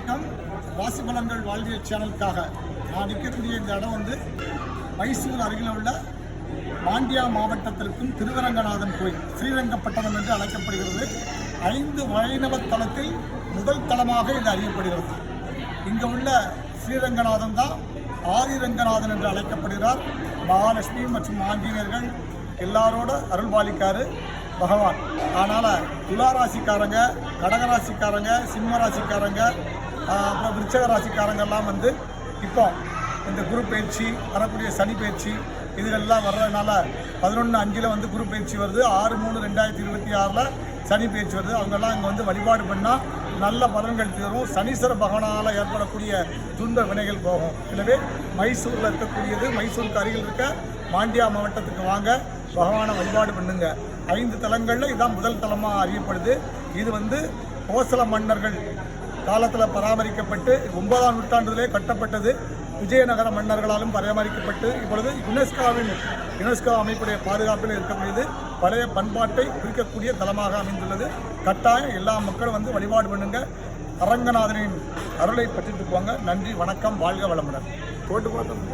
வணக்கம். ராசி பலன்கள் வாழ்வியல் சேனலுக்காக நான் நிற்கக்கூடிய இந்த இடம் வந்து மைசூர் அருகில் உள்ள மாண்டியா மாவட்டத்திற்கும் திருவரங்கநாதன் கோயில் ஸ்ரீரங்கப்பட்டணம் என்று அழைக்கப்படுகிறது. 5 வைணவ தலத்தில் முதல் தலமாக இது அறியப்படுகிறது. இங்கே உள்ள ஸ்ரீரங்கநாதன் தான் ஆதிரங்கநாதன் என்று அழைக்கப்படுகிறார். மகாலட்சுமி மற்றும் ஆஞ்சநேயர்கள் எல்லாரோட அருள்பாலிக்காரு பகவான். அதனால் துளாராசிக்காரங்க, கடகராசிக்காரங்க, சிம்ம ராசிக்காரங்க, அப்புறம் விருச்சக ராசிக்காரங்கெல்லாம் வந்து இப்போ இந்த குரு பயிற்சி வரக்கூடிய சனி பயிற்சி இதுகள்லாம் வர்றதுனால 11/5 வந்து குரு பயிற்சி வருது, 6/3/2026 சனி பயிற்சி வருது. அவங்கெல்லாம் இங்கே வந்து வழிபாடு பண்ணால் நல்ல பலன்கள் தரும். சனீஸ்வர பகவானால் ஏற்படக்கூடிய துன்ப வினைகள் போகும். எனவே மைசூரில் இருக்கக்கூடியது, மைசூருக்கு அருகில் இருக்க மாண்டியா மாவட்டத்துக்கு வாங்க, பகவானை வழிபாடு பண்ணுங்க. 5 தலங்களில் இதுதான் முதல் தலமாக அறியப்படுது. இது வந்து கோசல மன்னர்கள் காலத்தில் பராமரிக்கப்பட்டு 9ஆம் நூற்றாண்டிலே கட்டப்பட்டது. விஜயநகர மன்னர்களாலும் பராமரிக்கப்பட்டு இப்பொழுது யுனெஸ்கோ அமைப்புடைய பாதுகாப்பில் இருக்கக்கூடியது. பழைய பண்பாட்டை குறிக்கக்கூடிய தலமாக அமைந்துள்ளது. கட்டாயம் எல்லா மக்களும் வந்து வழிபாடு பண்ணுங்க. அரங்கநாதனின் அருளை பற்றிட்டு போங்க. நன்றி, வணக்கம், வாழ்க வளமுடன். போட்டு பார்த்தோம்.